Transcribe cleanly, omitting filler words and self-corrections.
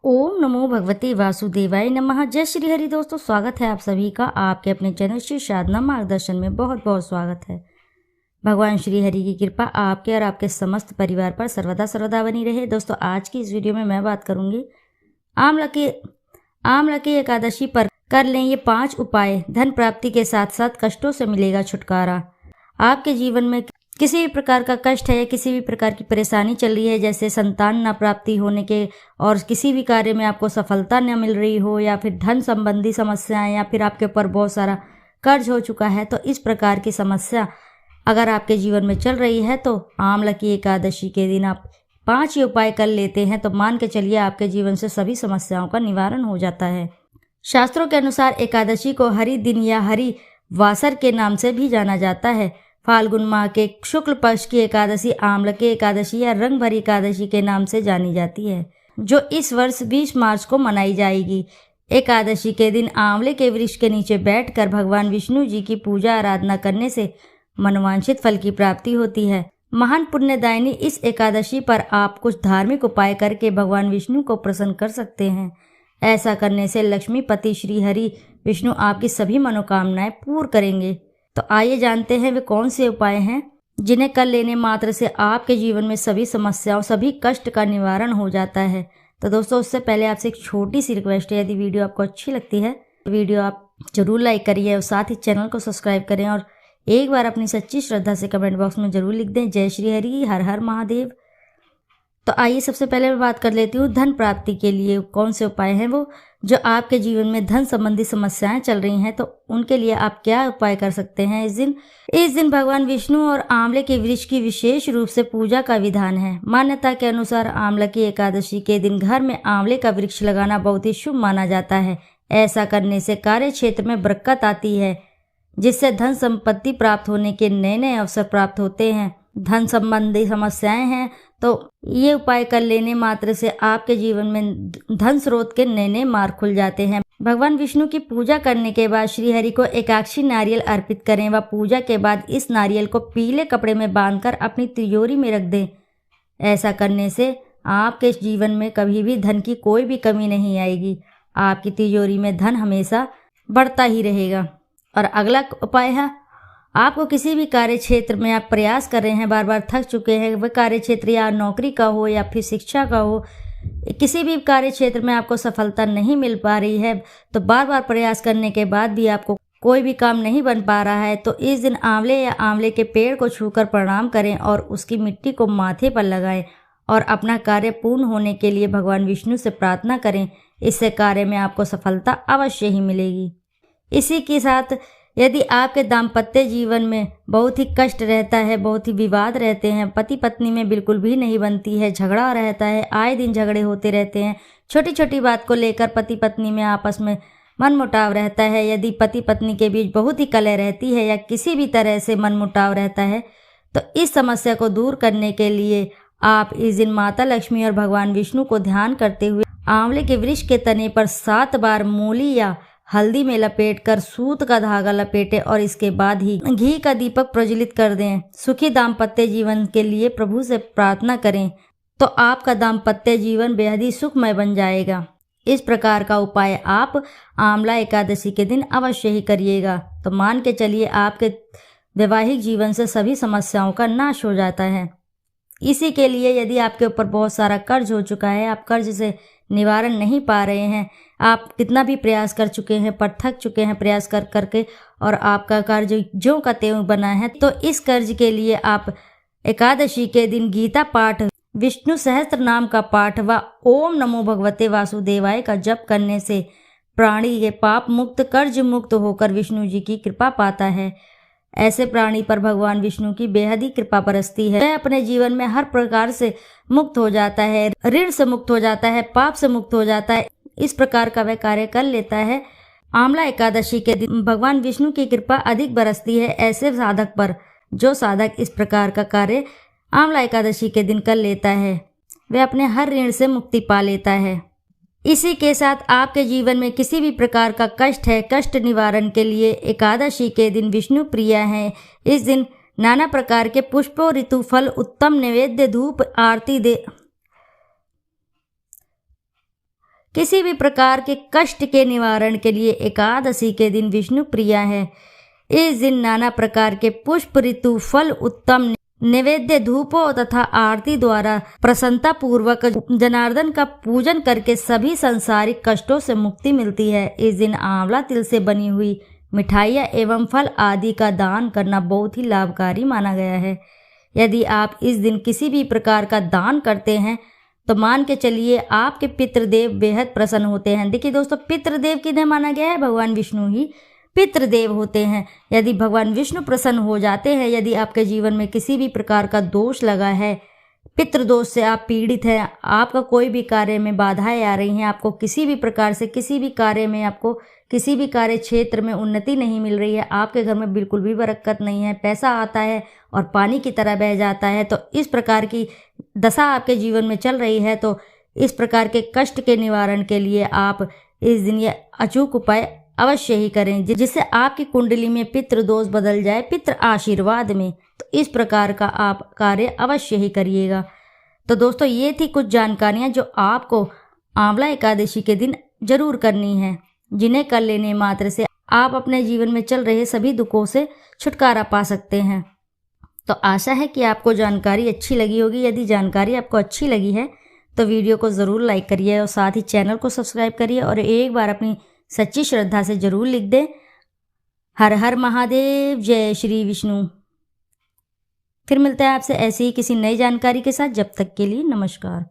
ओम नमो भगवते वासुदेवाय नमः। जय श्री हरि। दोस्तों, स्वागत है आप सभी का आपके अपने चैनल श्री साधना मार्गदर्शन में। बहुत बहुत स्वागत है। भगवान श्री हरि की कृपा आपके और आपके समस्त परिवार पर सर्वदा सर्वदा बनी रहे। दोस्तों, आज की इस वीडियो में मैं बात करूंगी आमला की एकादशी पर कर लें ये 5 उपाय। धन प्राप्ति के साथ साथ कष्टों से मिलेगा छुटकारा। आपके जीवन में किसी भी प्रकार का कष्ट है या किसी भी प्रकार की परेशानी चल रही है, जैसे संतान न प्राप्ति होने के और किसी भी कार्य में आपको सफलता न मिल रही हो, या फिर धन संबंधी समस्याएं, या फिर आपके ऊपर बहुत सारा कर्ज हो चुका है, तो इस प्रकार की समस्या अगर आपके जीवन में चल रही है तो आमला की एकादशी के दिन आप 5 ही उपाय कर लेते हैं तो मान के चलिए आपके जीवन से सभी समस्याओं का निवारण हो जाता है। शास्त्रों के अनुसार एकादशी को हरि दिन या हरि वासर के नाम से भी जाना जाता है। फाल्गुन माह के शुक्ल पक्ष की एकादशी आमला की एकादशी या रंग भरी एकादशी के नाम से जानी जाती है, जो इस वर्ष 20 मार्च को मनाई जाएगी। एकादशी के दिन आंवले के वृक्ष के नीचे बैठकर भगवान विष्णु जी की पूजा आराधना करने से मनोवांछित फल की प्राप्ति होती है। महान पुण्यदायिनी इस एकादशी पर आप कुछ धार्मिक उपाय करके भगवान विष्णु को प्रसन्न कर सकते हैं। ऐसा करने से लक्ष्मीपति श्री हरि विष्णु आपकी सभी मनोकामनाएं पूर्ण करेंगे। तो आइए जानते हैं वे कौन से उपाय हैं जिन्हें कर लेने मात्र से आपके जीवन में सभी समस्याओं, सभी कष्ट का निवारण हो जाता है। तो दोस्तों, उससे पहले आपसे एक छोटी सी रिक्वेस्ट है, यदि वीडियो आपको अच्छी लगती है तो वीडियो आप जरूर लाइक करिए और साथ ही चैनल को सब्सक्राइब करें और एक बार अपनी सच्ची श्रद्धा से कमेंट बॉक्स में जरूर लिख दें जय श्री हरि, हर हर महादेव। तो आइए सबसे पहले मैं बात कर लेती हूँ धन प्राप्ति के लिए कौन से उपाय हैं वो, जो आपके जीवन में धन संबंधी समस्याएं चल रही हैं तो उनके लिए आप क्या उपाय कर सकते हैं। इस दिन भगवान विष्णु और आंवले के वृक्ष की विशेष रूप से पूजा का विधान है। मान्यता के अनुसार आंवला की एकादशी के दिन घर में आंवले का वृक्ष लगाना बहुत ही शुभ माना जाता है। ऐसा करने से कार्य क्षेत्र में बरकत आती है, जिससे धन संपत्ति प्राप्त होने के नए नए अवसर प्राप्त होते हैं। धन संबंधी समस्याएं हैं तो ये उपाय कर लेने मात्र से आपके जीवन में धन स्रोत के नए नए मार्ग खुल जाते हैं। भगवान विष्णु की पूजा करने के बाद श्री हरि को एकाक्षी नारियल अर्पित करें व पूजा के बाद इस नारियल को पीले कपड़े में बांधकर अपनी तिजोरी में रख दें। ऐसा करने से आपके जीवन में कभी भी धन की कोई भी कमी नहीं आएगी। आपकी तिजोरी में धन हमेशा बढ़ता ही रहेगा। और अगला उपाय है, आपको किसी भी कार्य क्षेत्र में आप प्रयास कर रहे हैं, बार बार थक चुके हैं, वह कार्य क्षेत्र या नौकरी का हो या फिर शिक्षा का हो, किसी भी कार्य क्षेत्र में आपको सफलता नहीं मिल पा रही है, तो बार बार प्रयास करने के बाद भी आपको कोई भी काम नहीं बन पा रहा है, तो इस दिन आंवले या आंवले के पेड़ को छूकर प्रणाम करें और उसकी मिट्टी को माथे पर लगाएं और अपना कार्य पूर्ण होने के लिए भगवान विष्णु से प्रार्थना करें। इससे कार्य में आपको सफलता अवश्य ही मिलेगी। इसी के साथ यदि आपके दाम्पत्य जीवन में बहुत ही कष्ट रहता है, बहुत ही विवाद रहते हैं, पति पत्नी में बिल्कुल भी नहीं बनती है, झगड़ा रहता है, आए दिन झगड़े होते रहते हैं, छोटी छोटी बात को लेकर पति पत्नी में आपस में मनमुटाव रहता है, यदि पति पत्नी के बीच बहुत ही कलह रहती है या किसी भी तरह से मनमुटाव रहता है, तो इस समस्या को दूर करने के लिए आप इस दिन माता लक्ष्मी और भगवान विष्णु को ध्यान करते हुए आंवले के वृक्ष के तने पर 7 बार मूली या हल्दी में लपेटकर सूत का धागा लपेटे और इसके बाद ही घी का दीपक प्रज्वलित कर दें। सुखी दाम्पत्य जीवन के लिए प्रभु से प्रार्थना करें तो आपका दाम्पत्य जीवन बेहद ही सुखमय बन जाएगा। इस प्रकार का उपाय आप आंवला एकादशी के दिन अवश्य ही करिएगा तो मान के चलिए आपके वैवाहिक जीवन से सभी समस्याओं का नाश हो जाता है। इसी के लिए यदि आपके ऊपर बहुत सारा कर्ज हो चुका है, आप कर्ज से निवारण नहीं पा रहे हैं, आप कितना भी प्रयास कर चुके हैं पर थक चुके हैं प्रयास कर करके और आपका कर्ज ज्यों का त्यों बना है, तो इस कर्ज के लिए आप एकादशी के दिन गीता पाठ, विष्णु सहस्त्र नाम का पाठ व ओम नमो भगवते वासुदेवाय का जप करने से प्राणी ये पाप मुक्त, कर्ज मुक्त होकर विष्णु जी की कृपा पाता है। ऐसे प्राणी पर भगवान विष्णु की बेहद ही कृपा बरसती है। वह अपने जीवन में हर प्रकार से मुक्त हो जाता है, ऋण से मुक्त हो जाता है, पाप से मुक्त हो जाता है। इस प्रकार का वह कार्य कर लेता है। आंवला एकादशी के दिन भगवान विष्णु की कृपा अधिक बरसती है ऐसे साधक पर। जो साधक इस प्रकार का कार्य आंवला एकादशी के दिन कर लेता है वह अपने हर ऋण से मुक्ति पा लेता है। इसी के साथ आपके जीवन में किसी भी प्रकार का कष्ट है, कष्ट निवारण के लिए एकादशी के दिन विष्णु प्रिय है। इस दिन नाना प्रकार के पुष्पों, ऋतु फल, उत्तम नैवेद्य, धूप आरती दे किसी भी प्रकार के कष्ट के निवारण के लिए एकादशी के दिन विष्णु प्रिया है। इस दिन नाना प्रकार के पुष्प, ऋतु, फल, उत्तम नैवेद्य, धूपों तथा आरती द्वारा प्रसन्नता पूर्वक जनार्दन का पूजन करके सभी सांसारिक कष्टों से मुक्ति मिलती है। इस दिन आंवला तिल से बनी हुई मिठाइयाँ एवं फल आदि का दान करना बहुत ही लाभकारी माना गया है। यदि आप इस दिन किसी भी प्रकार का दान करते हैं तो मान के चलिए आपके पितृदेव बेहद प्रसन्न होते हैं। देखिए दोस्तों, पितृदेव किन्हें माना गया है? भगवान विष्णु ही पितृदेव होते हैं। यदि भगवान विष्णु प्रसन्न हो जाते हैं, यदि आपके जीवन में किसी भी प्रकार का दोष लगा है, पितृदोष से आप पीड़ित हैं, आपका कोई भी कार्य में बाधाएं आ रही हैं, आपको किसी भी प्रकार से किसी भी कार्य में, आपको किसी भी कार्य क्षेत्र में उन्नति नहीं मिल रही है, आपके घर में बिल्कुल भी बरकत नहीं है, पैसा आता है और पानी की तरह बह जाता है, तो इस प्रकार की दशा आपके जीवन में चल रही है, तो इस प्रकार के कष्ट के निवारण के लिए आप इस दिन ये अचूक उपाय अवश्य ही करें, जिससे आपकी कुंडली में पितृ दोष बदल जाए पितृ आशीर्वाद में। तो इस प्रकार का आप कार्य अवश्य ही करिएगा। तो दोस्तों, ये थी कुछ जानकारियां जो आपको आंवला एकादशी के दिन जरूर करनी है, जिन्हें कर लेने मात्र से आप अपने जीवन में चल रहे सभी दुखों से छुटकारा पा सकते हैं। तो आशा है कि आपको जानकारी अच्छी लगी होगी। यदि जानकारी आपको अच्छी लगी है तो वीडियो को ज़रूर लाइक करिए और साथ ही चैनल को सब्सक्राइब करिए और एक बार अपनी सच्ची श्रद्धा से जरूर लिख दें, हर हर महादेव, जय श्री विष्णु। फिर मिलते हैं आपसे ऐसी ही किसी नई जानकारी के साथ। जब तक के लिए नमस्कार।